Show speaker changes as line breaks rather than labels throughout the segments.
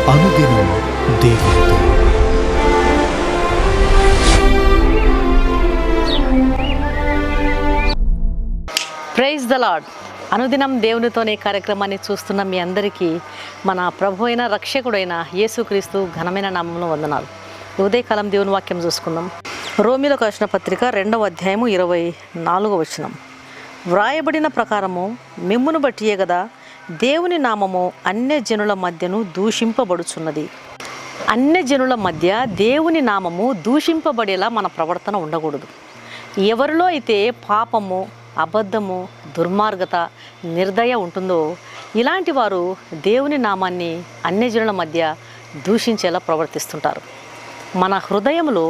అనుదినం దేవునితో.
Praise the lord. అనుదినం దేవునితోనే కార్యక్రమాన్ని చూస్తున్న మీ అందరికీ మన ప్రభు అయిన రక్షకుడైన యేసుక్రీస్తు ఘనమైన నామంలో వందనాలు. ఉదయకాలం దేవుని వాక్యం చూసుకుందాం. రోమిలకు రాసిన పత్రిక 2వ అధ్యాయము 24వ వచనం. వ్రాయబడిన ప్రకారము మిమ్మును బట్టియే గదా దేవుని నామము అన్యజనుల మధ్యను దూషింపబడుచున్నది. అన్యజనుల మధ్య దేవుని నామము దూషింపబడేలా మన ప్రవర్తన ఉండకూడదు. ఎవరిలో అయితే పాపము, అబద్ధము, దుర్మార్గత, నిర్దయ ఉంటుందో ఇలాంటి వారు దేవుని నామాన్ని అన్యజనుల మధ్య దూషించేలా ప్రవర్తిస్తుంటారు. మన హృదయంలో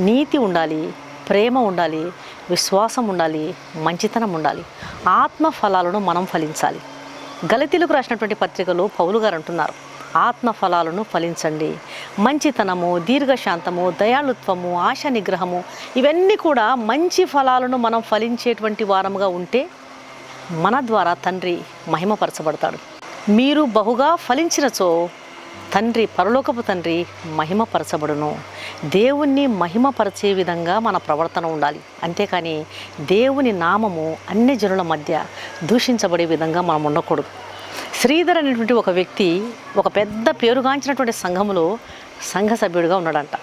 నీతి ఉండాలి, ప్రేమ ఉండాలి, విశ్వాసం ఉండాలి, మంచితనం ఉండాలి. ఆత్మ ఫలాలను మనం ఫలించాలి. గలతీలకు రాసినటువంటి పత్రికలో పౌలు గారు అంటున్నారు, ఆత్మ ఫలాలను ఫలించండి. మంచితనము, దీర్ఘశాంతము, దయాళుత్వము, ఆశ నిగ్రహము, ఇవన్నీ కూడా మంచి ఫలాలను మనం ఫలించేటువంటి వారముగా ఉంటే మన ద్వారా తండ్రి మహిమపరచబడతాడు. మీరు బహుగా ఫలించినచో తండ్రి, పరలోకపు తండ్రి మహిమపరచబడును. దేవుణ్ణి మహిమపరిచే విధంగా మన ప్రవర్తన ఉండాలి. అంతేకాని దేవుని నామము అన్యజనుల మధ్య దూషించబడే విధంగా మనం ఉండకూడదు. శ్రీధర్ అనేటువంటి ఒక వ్యక్తి ఒక పెద్ద పేరుగాంచినటువంటి సంఘములో సంఘ సభ్యుడిగా ఉన్నాడంట.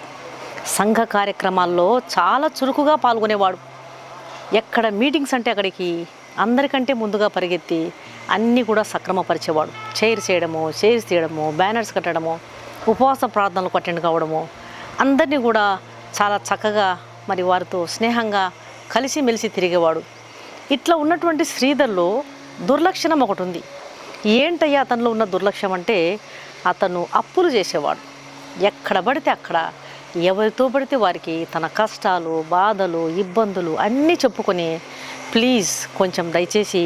సంఘ కార్యక్రమాల్లో చాలా చురుకుగా పాల్గొనేవాడు. ఎక్కడ మీటింగ్స్ అంటే అక్కడికి అందరికంటే ముందుగా పరిగెత్తి అన్నీ కూడా సక్రమపరిచేవాడు. చైర్స్ తీయడము, బ్యానర్స్ కట్టడము, ఉపవాస ప్రార్థనలకు అటెండ్ కావడము, అందరినీ కూడా చాలా చక్కగా మరి వారితో స్నేహంగా కలిసిమెలిసి తిరిగేవాడు. ఇట్లా ఉన్నటువంటి శ్రీధర్లో దుర్లక్షణం ఒకటి ఉంది. ఏంటయ్యా అతనిలో ఉన్న దుర్లక్ష్యం అంటే అతను అప్పులు చేసేవాడు. ఎక్కడ పడితే అక్కడ ఎవరితో పడితే వారికి తన కష్టాలు, బాధలు, ఇబ్బందులు అన్నీ చెప్పుకొని, ప్లీజ్ కొంచెం దయచేసి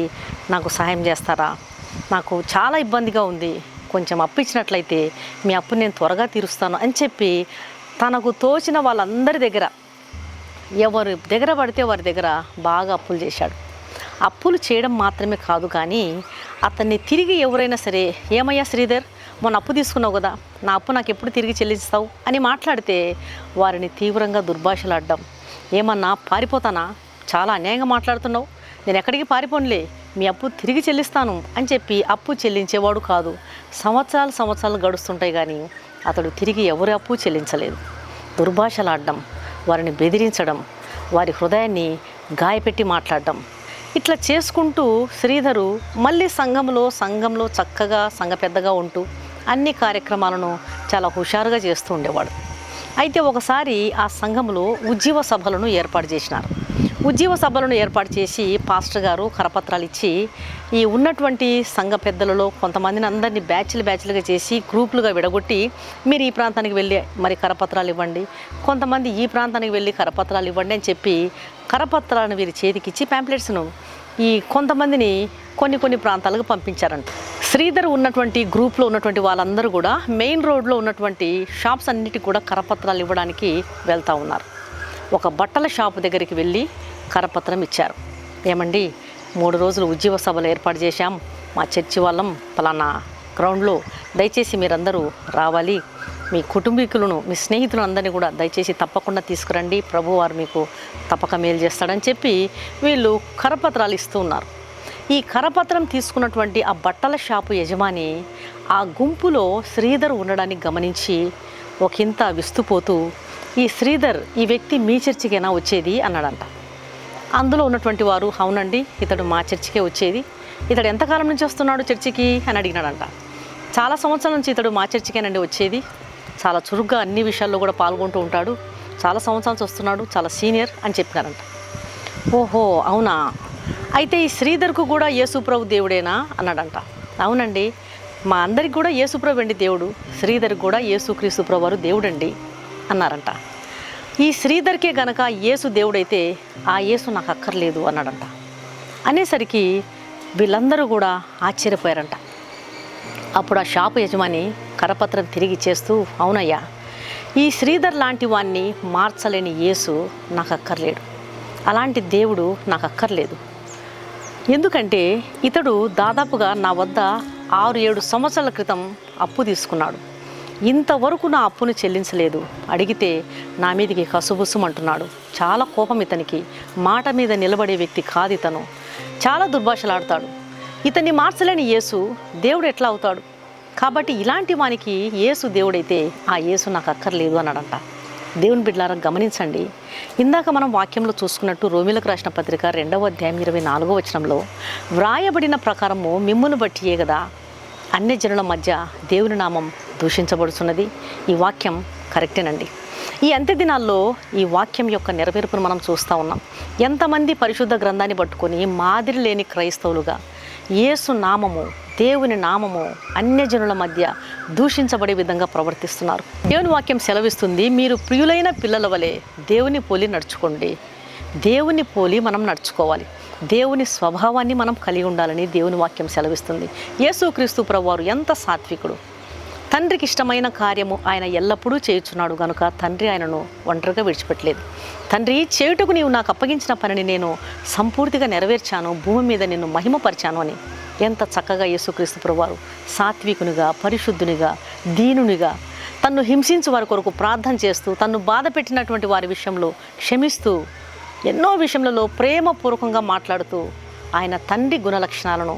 నాకు సహాయం చేస్తారా, నాకు చాలా ఇబ్బందిగా ఉంది, కొంచెం అప్పు ఇచ్చినట్లయితే మీ అప్పు నేను త్వరగా తీరుస్తాను అని చెప్పి తనకు తోచిన వాళ్ళందరి దగ్గర, ఎవరి దగ్గర పడితే వారి దగ్గర బాగా అప్పులు చేశాడు. అప్పులు చేయడం మాత్రమే కాదు, కానీ అతన్ని తిరిగి ఎవరైనా సరే, ఏమయ్యా శ్రీధర్, మొన్న అప్పు తీసుకున్నావు కదా, నా అప్పు నాకు ఎప్పుడు తిరిగి చెల్లిస్తావు అని మాట్లాడితే వారిని తీవ్రంగా దుర్భాషలాడడం. ఏమన్నా పారిపోతానా, చాలా అన్యాయంగా మాట్లాడుతున్నావు, నేను ఎక్కడికి పారిపోనులే, మీ అప్పు తిరిగి చెల్లిస్తాను అని చెప్పి అప్పు చెల్లించేవాడు కాదు. సంవత్సరాలు గడుస్తుంటాయి కానీ అతడు తిరిగి ఎవరి అప్పు చెల్లించలేదు. దుర్భాషలాడడం, వారిని బెదిరించడం, వారి హృదయాన్ని గాయపెట్టి మాట్లాడడం, ఇట్లా చేసుకుంటూ శ్రీధరు మళ్ళీ సంఘంలో చక్కగా సంఘ పెద్దగా ఉంటూ అన్ని కార్యక్రమాలను చాలా హుషారుగా చేస్తూ ఉండేవాడు. అయితే ఒకసారి ఆ సంఘంలో ఉజ్జీవ సభలను ఏర్పాటు చేసినారు. ఉజ్జీవ సభలను ఏర్పాటు చేసి పాస్టర్ గారు కరపత్రాలు ఇచ్చి ఈ ఉన్నటువంటి సంఘ పెద్దలలో కొంతమందిని అందరినీ బ్యాచ్లుగా చేసి గ్రూపులుగా విడగొట్టి, మీరు ఈ ప్రాంతానికి వెళ్ళి మరి కరపత్రాలు ఇవ్వండి, కొంతమంది ఈ ప్రాంతానికి వెళ్ళి కరపత్రాలు ఇవ్వండి అని చెప్పి కరపత్రాలను వీరి చేతికిచ్చి ప్యాంప్లెట్స్ను ఈ కొంతమందిని కొన్ని ప్రాంతాలకు పంపించారంట. శ్రీధర్ ఉన్నటువంటి గ్రూప్లో ఉన్నటువంటి వాళ్ళందరూ కూడా మెయిన్ రోడ్లో ఉన్నటువంటి షాప్స్ అన్నిటికీ కూడా కరపత్రాలు ఇవ్వడానికి వెళ్తూ ఉన్నారు. ఒక బట్టల షాపు దగ్గరికి వెళ్ళి కరపత్రం ఇచ్చారు. ఏమండి, 3 రోజులు ఉజ్జీవ సభలు ఏర్పాటు చేశాం, మా చర్చి వాళ్ళం పలానా గ్రౌండ్లో, దయచేసి మీరందరూ రావాలి, మీ కుటుంబీకులను, మీ స్నేహితులను అందరినీ కూడా దయచేసి తప్పకుండా తీసుకురండి, ప్రభు వారు మీకు తప్పక మేలు చేస్తాడని చెప్పి వీళ్ళు కరపత్రాలు ఇస్తూ ఉన్నారు. ఈ కరపత్రం తీసుకున్నటువంటి ఆ బట్టల షాపు యజమాని ఆ గుంపులో శ్రీధర్ ఉండడాన్ని గమనించి ఒకంత విస్తుపోతూ, ఈ శ్రీధర్, ఈ వ్యక్తి మీ చర్చికేనా వచ్చేది అన్నాడంట. అందులో ఉన్నటువంటి వారు, అవునండి, ఇతడు మా చర్చికే వచ్చేది, ఇతడు ఎంతకాలం నుంచి వస్తున్నాడు చర్చికి అని అడిగినాడంట. చాలా సంవత్సరాల నుంచి ఇతడు మా చర్చికేనండి వచ్చేది, చాలా చురుగ్గా అన్ని విషయాల్లో కూడా పాల్గొంటూ ఉంటాడు, చాలా సంవత్సరాల నుంచి వస్తున్నాడు, చాలా సీనియర్ అని చెప్పినారంట. ఓహో అవునా, అయితే ఈ శ్రీధర్కు కూడా యేసుప్రభు దేవుడేనా అన్నాడంట. అవునండి, మా అందరికి కూడా యేసుప్రభు అండి దేవుడు, శ్రీధర్కి కూడా యేసుక్రీస్తు ప్రభు వారు దేవుడండి అన్నారంట. ఈ శ్రీధర్కే గనక యేసు దేవుడైతే ఆ యేసు నాకు అక్కర్లేదు అన్నాడంట. అనేసరికి వీళ్ళందరూ కూడా ఆశ్చర్యపోయారంట. అప్పుడు ఆ షాపు యజమాని కరపత్రం తిరిగి ఇచ్చేస్తూ, అవునయ్యా, ఈ శ్రీధర్ లాంటి వాణ్ణి మార్చలేని యేసు నాకు అక్కర్లేడు, అలాంటి దేవుడు నాకు అక్కర్లేదు. ఎందుకంటే ఇతడు దాదాపుగా నా వద్ద 6-7 సంవత్సరాల క్రితం అప్పు తీసుకున్నాడు. ఇంతవరకు నా అప్పును చెల్లించలేదు, అడిగితే నా మీదికి కసుబుసుమంటున్నాడు. చాలా కోపం ఇతనికి, మాట మీద నిలబడే వ్యక్తి కాదు ఇతను, చాలా దుర్భాషలాడతాడు. ఇతన్ని మార్చలేని యేసు దేవుడు ఎట్లా అవుతాడు? కాబట్టి ఇలాంటి వానికి యేసు దేవుడైతే ఆ యేసు నాకు అక్కర్లేదు అన్నాడంట. దేవుని బిడ్డలారా గమనించండి, ఇందాక మనం వాక్యంలో చూసుకున్నట్టు రోమీలకు రాసిన పత్రిక 2వ అధ్యాయం 24వ వచనంలో వ్రాయబడిన ప్రకారము మిమ్మును బట్టియే కదా అన్య జనుల మధ్య దేవుని నామం దూషించబడుతున్నది. ఈ వాక్యం కరెక్టేనండి. ఈ అంత్య దినాల్లో ఈ వాక్యం యొక్క నెరవేర్పును మనం చూస్తూ ఉన్నాం. ఎంతమంది పరిశుద్ధ గ్రంథాన్ని పట్టుకొని మాదిరి లేని క్రైస్తవులుగా యేసు నామము, దేవుని నామము అన్యజనుల మధ్య దూషించబడే విధంగా ప్రవర్తిస్తున్నారు. దేవుని వాక్యం సెలవిస్తుంది, మీరు ప్రియులైన పిల్లల వలె దేవుని పోలి నడుచుకోండి. దేవుని పోలి మనం నడుచుకోవాలి. దేవుని స్వభావాన్ని మనం కలిగి ఉండాలని దేవుని వాక్యం సెలవిస్తుంది. యేసుక్రీస్తు ప్రభువారు ఎంత సాత్వికుడు, తండ్రికి ఇష్టమైన కార్యము ఆయన ఎల్లప్పుడూ చేయుచున్నాడు గనుక తండ్రి ఆయనను ఒంటరిగా విడిచిపెట్టలేదు. తండ్రి, చేయుటకు నీవు నాకు అప్పగించిన పనిని నేను సంపూర్తిగా నెరవేర్చాను, భూమి మీద నిన్ను మహిమపరిచాను అని ఎంత చక్కగా యేసుక్రీస్తు ప్రభువారు సాత్వికునిగా, పరిశుద్ధునిగా, దీనునిగా, తన్ను హింసించు వారి కొరకు ప్రార్థన చేస్తూ, తన్ను బాధ పెట్టినటువంటి వారి విషయంలో క్షమిస్తూ, ఎన్నో విషయంలో ప్రేమపూర్వకంగా మాట్లాడుతూ ఆయన తండ్రి గుణలక్షణాలను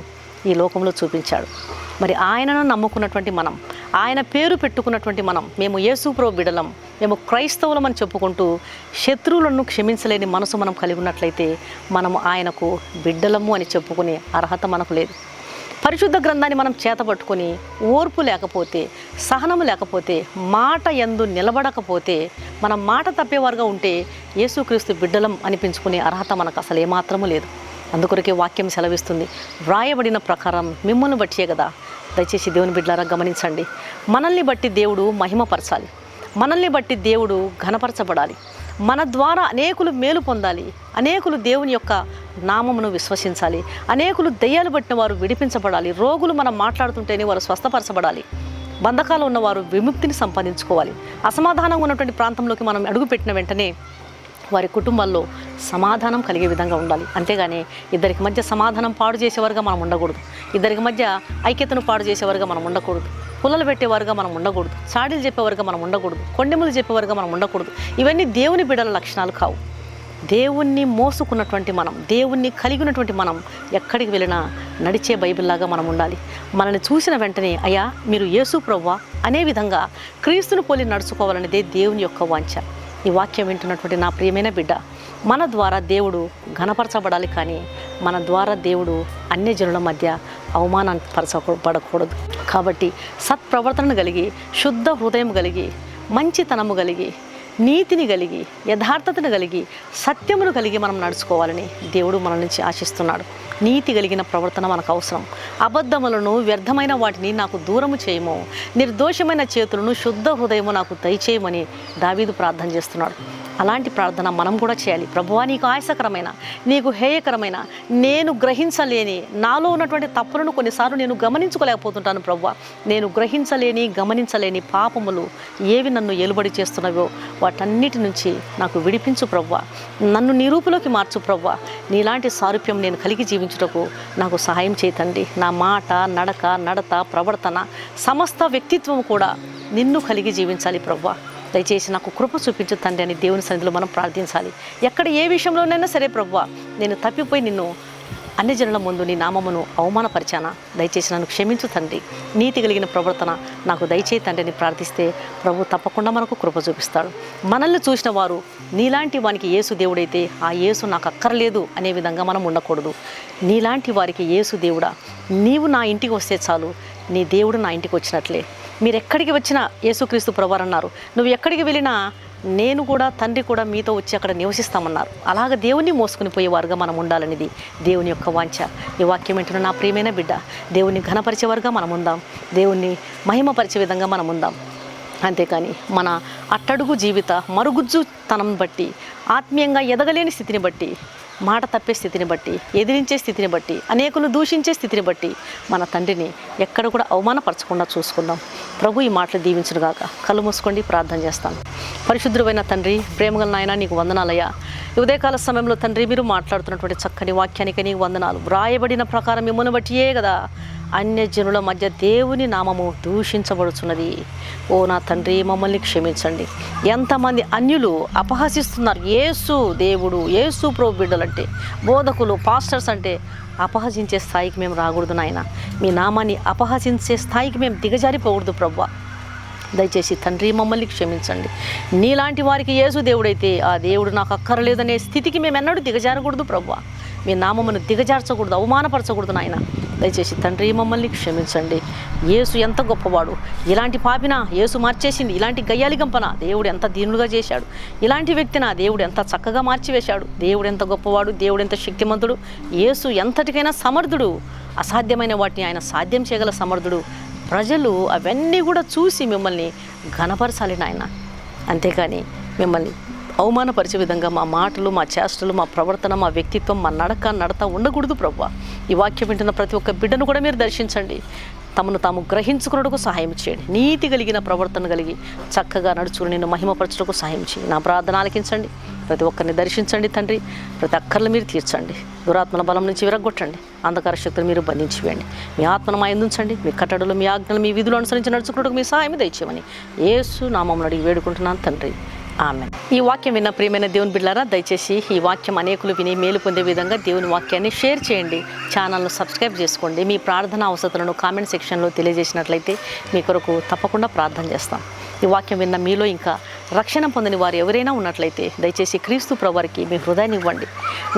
ఈ లోకంలో చూపించాడు. మరి ఆయనను నమ్ముకున్నటువంటి మనం, ఆయన పేరు పెట్టుకున్నటువంటి మనం, మేము యేసుప్రభు బిడ్డలం, మేము క్రైస్తవులం అని చెప్పుకుంటూ శత్రువులను క్షమించలేని మనసు మనం కలిగి ఉన్నట్లయితే మనము ఆయనకు బిడ్డలము అని చెప్పుకునే అర్హత మనకు లేదు. పరిశుద్ధ గ్రంథాన్ని మనం చేతపట్టుకొని ఓర్పు లేకపోతే, సహనము లేకపోతే, మాట యందు నిలబడకపోతే, మనం మాట తప్పేవారుగా ఉంటే యేసుక్రీస్తు బిడ్డలం అనిపించుకునే అర్హత మనకు అసలు ఏమాత్రము లేదు. అందుకొరకే వాక్యం సెలవిస్తుంది, వ్రాయబడిన ప్రకారం మిమ్మల్ని బట్టియే కదా. దయచేసి దేవుని బిడ్డలారా గమనించండి, మనల్ని బట్టి దేవుడు మహిమపరచాలి, మనల్ని బట్టి దేవుడు ఘనపరచబడాలి, మన ద్వారా అనేకులు మేలు పొందాలి, అనేకులు దేవుని యొక్క నామమును విశ్వసించాలి, అనేకులు దెయ్యాలు పట్టిన వారు విడిపించబడాలి, రోగులు మనం మాట్లాడుతుంటేనే వారు స్వస్థపరచబడాలి, బంధకాలు ఉన్నవారు విముక్తిని సంపాదించుకోవాలి, అసమాధానంగా ఉన్నటువంటి ప్రాంతంలోకి మనం అడుగుపెట్టిన వెంటనే వారి కుటుంబాల్లో సమాధానం కలిగే విధంగా ఉండాలి. అంతేగాని ఇద్దరికి మధ్య సమాధానం పాడు చేసేవారుగా మనం ఉండకూడదు, ఇద్దరికి మధ్య ఐక్యతను పాడు చేసేవారుగా మనం ఉండకూడదు, పుల్లలు పెట్టేవారుగా మనం ఉండకూడదు, చాడీలు చెప్పేవారుగా మనం ఉండకూడదు, కొండెములు చెప్పేవారుగా మనం ఉండకూడదు. ఇవన్నీ దేవుని బిడ్డల లక్షణాలు కావు. దేవుణ్ణి మోసుకున్నటువంటి మనం, దేవుణ్ణి కలిగినటువంటి మనం ఎక్కడికి వెళ్ళినా నడిచే బైబిల్లాగా మనం ఉండాలి. మనల్ని చూసిన వెంటనే అయ్యా మీరు యేసు ప్రభువా అనే విధంగా క్రీస్తును పోలి నడుచుకోవాలనేదే దేవుని యొక్క వాంఛ. ఈ వాక్యం వింటున్నటువంటి నా ప్రియమైన బిడ్డ, మన ద్వారా దేవుడు ఘనపరచబడాలి, కానీ మన ద్వారా దేవుడు అన్యజనుల మధ్య అవమానపరచబడకూడదు. కాబట్టి సత్ప్రవర్తనను కలిగి, శుద్ధ హృదయం కలిగి, మంచితనము కలిగి, నీతిని కలిగి, యథార్థతను కలిగి, సత్యమును కలిగి మనం నడుచుకోవాలని దేవుడు మన నుంచి ఆశిస్తున్నాడు. నీతి కలిగిన ప్రవర్తన మనకు అవసరం. అబద్ధములను, వ్యర్థమైన వాటిని నాకు దూరము చేయము, నిర్దోషమైన చేతులను, శుద్ధ హృదయము నాకు దయచేయమని దావీదు ప్రార్థన చేస్తున్నాడు. అలాంటి ప్రార్థన మనం కూడా చేయాలి. ప్రభువా, నీకు ఆయాసకరమైన, నీకు హేయకరమైన, నేను గ్రహించలేని, నాలో ఉన్నటువంటి తప్పులను కొన్నిసార్లు నేను గమనించుకోలేకపోతుంటాను. ప్రభువా, నేను గ్రహించలేని, గమనించలేని పాపములు ఏవి నన్ను ఏలుబడి చేస్తున్నవో వాటన్నిటి నుంచి నాకు విడిపించు ప్రభువా, నన్ను నీ రూపులోకి మార్చు ప్రభువా, నీలాంటి సారూప్యం నేను కలిగి జీవించుటకు నాకు సహాయం చేయతండి. నా మాట, నడక, నడత, ప్రవర్తన, సమస్త వ్యక్తిత్వం కూడా నిన్ను కలిగి జీవించాలి ప్రభువా. దయచేసి నాకు కృప చూపించు తండ్రి అని దేవుని సన్నిధిలో మనం ప్రార్థించాలి. ఎక్కడ ఏ విషయంలోనైనా సరే ప్రభువా, నేను తప్పిపోయి నిన్ను అన్యజనుల ముందు నీ నామమును అవమానపరిచానా, దయచేసి నన్ను క్షమించు తండ్రి, నీతి కలిగిన ప్రవర్తన నాకు దయచేయి తండ్రి అని ప్రార్థిస్తే ప్రభు తప్పకుండా మనకు కృప చూపిస్తాడు. మనల్ని చూసిన వారు నీలాంటి వానికి యేసు దేవుడైతే ఆ యేసు నాకు అక్కర్లేదు అనే విధంగా మనం ఉండకూడదు. నీలాంటి వారికి యేసు దేవుడా, నీవు నా ఇంటికి వస్తే చాలు, నీ దేవుడు నా ఇంటికి వచ్చినట్లే. మీరు ఎక్కడికి వచ్చినా యేసుక్రీస్తు ప్రభువారు అన్నారు, నువ్వు ఎక్కడికి వెళ్ళినా నేను కూడా, తండ్రి కూడా మీతో వచ్చి అక్కడ నివసిస్తామన్నారు. అలాగ దేవుణ్ణి మోసుకుని పోయేవారుగా మనం ఉండాలనేది దేవుని యొక్క వాంఛ. ఈ వాక్యం వింటున్న నా ప్రియమైన బిడ్డ, దేవుణ్ణి ఘనపరిచేవారుగా మనం ఉందాం, దేవుణ్ణి మహిమపరిచే విధంగా మనం ఉందాం. అంతేకాని మన అట్టడుగు జీవిత మరుగుజ్జుతనం బట్టి, ఆత్మీయంగా ఎదగలేని స్థితిని బట్టి, మాట తప్పే స్థితిని బట్టి, ఎదిరించే స్థితిని బట్టి, అనేకులు దూషించే స్థితిని బట్టి మన తండ్రిని ఎక్కడ కూడా అవమానపరచకుండా చూసుకుందాం. ప్రభు ఈ మాటలు దీవించునుగాక. కళ్ళు మూసుకోండి, ప్రార్థన చేస్తాను. పరిశుద్ధుడైన తండ్రి, ప్రేమగల నాయన, నీకు వందనాలయ్యా. ఉదయకాల సమయంలో తండ్రి మీరు మాట్లాడుతున్నటువంటి చక్కని వాక్యానికి నీకు వందనాలు. వ్రాయబడిన ప్రకారం మిమ్మల్ని బట్టియే కదా అన్యజనుల మధ్య దేవుని నామము దూషించబడుచున్నది. ఓ నా తండ్రి, మమ్మల్ని క్షమించండి. ఎంతమంది అన్యులు అపహసిస్తున్నారు. యేసు దేవుడు, యేసు ప్రభు బిడ్డలంటే, బోధకులు, పాస్టర్స్ అంటే అపహసించే స్థాయికి మేము రాకూడదు నాయన. మీ నామాన్ని అపహసించే స్థాయికి మేము దిగజారిపోకూడదు ప్రభువా. దయచేసి తండ్రి మమ్మల్ని క్షమించండి. నీలాంటి వారికి యేసు దేవుడైతే ఆ దేవుడు నాకు అక్కర్లేదనే స్థితికి మేము ఎన్నడూ దిగజారకూడదు ప్రభువా. మీ నామమును దిగజార్చకూడదు, అవమానపరచకూడదు నాయన. దయచేసి తండ్రి మమ్మల్ని క్షమించండి. యేసు ఎంత గొప్పవాడు. ఇలాంటి పాపిన యేసు మార్చేసింది. ఇలాంటి గయ్యాలి గంపన దేవుడు ఎంత దీనులుగా చేశాడు. ఇలాంటి వ్యక్తిన దేవుడు ఎంత చక్కగా మార్చివేశాడు. దేవుడు ఎంత గొప్పవాడు, దేవుడు ఎంత శక్తిమంతుడు. యేసు ఎంతటికైనా సమర్థుడు. అసాధ్యమైన వాటిని ఆయన సాధ్యం చేయగల సమర్థుడు. ప్రజలు అవన్నీ కూడా చూసి మిమ్మల్ని ఘనపరచాలి నాయన. అంతేకాని మిమ్మల్ని అవమానపరిచే విధంగా మా మాటలు, మా చేష్టలు, మా ప్రవర్తన, మా వ్యక్తిత్వం, మా నడత ఉండకూడదు ప్రభువా. ఈ వాక్యం వింటున్న ప్రతి ఒక్క బిడ్డను కూడా మీరు దర్శించండి. తమను తాము గ్రహించుకున్నకు సహాయం చేయండి. నీతి కలిగిన ప్రవర్తన కలిగి చక్కగా నడుచుకుని నేను మహిమపరచుటకు సహాయం చేయండి. నా ప్రార్థన ఆలకించండి. ప్రతి ఒక్కరిని దర్శించండి తండ్రి. ప్రతి అక్కర్లు మీరు తీర్చండి. దురాత్మల బలం నుంచి విరగొట్టండి. అంధకార శక్తులు మీరు బంధించివేయండి. మీ ఆత్మను మాయందుంచండి. మీ కట్టడలు, మీ ఆజ్ఞలు, మీ విధులు అనుసరించి నడుచుకున్నట్టు మీ సహాయం దయచేయమని యేసు నామమున అడిగి వేడుకుంటున్నాను తండ్రి. ఆమెన్. ఈ వాక్యం విన్న ప్రియమైన దేవుని బిడ్డలారా, దయచేసి ఈ వాక్యం అనేకులు విని మేలు పొందే విధంగా దేవుని వాక్యాన్ని షేర్ చేయండి. ఛానల్ను సబ్స్క్రైబ్ చేసుకోండి. మీ ప్రార్థన అవసరతలను కామెంట్ సెక్షన్లో తెలియజేసినట్లయితే మీ కొరకు తప్పకుండా ప్రార్థన చేస్తాం. ఈ వాక్యం విన్న మీలో ఇంకా రక్షణ పొందని వారు ఎవరైనా ఉన్నట్లయితే దయచేసి క్రీస్తు ప్రభువారికి మీ హృదయాన్ని ఇవ్వండి.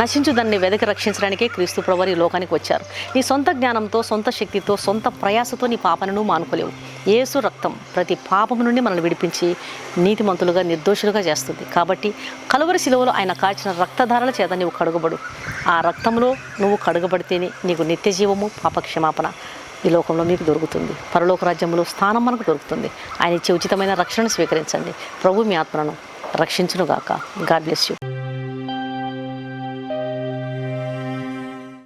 నశించు దాన్ని వెదకి రక్షించడానికే క్రీస్తు ప్రభువారు ఈ లోకానికి వచ్చారు. నీ సొంత జ్ఞానంతో, సొంత శక్తితో, సొంత ప్రయాసతో నీ పాపను మానుకోలేవు. యేసు రక్తం ప్రతి పాపము నుండి మనల్ని విడిపించి నీతిమంతులుగా, నిర్దోషులుగా చేస్తుంది. కాబట్టి కలువరి శిలువలో ఆయన కాచిన రక్తధారల చేత నీవు కడుగబడు. ఆ రక్తంలో నువ్వు కడుగబడితేనే నీకు నిత్య జీవము, పాపక్షమాపణ ఈ లోకంలో మీకు దొరుకుతుంది. పరలోక రాజ్యంలో స్థానం మనకు దొరుకుతుంది. ఆయన ఇచ్చే ఉచితమైన రక్షణను స్వీకరించండి. ప్రభు మీ ఆత్మను రక్షించునుగాక. God bless you.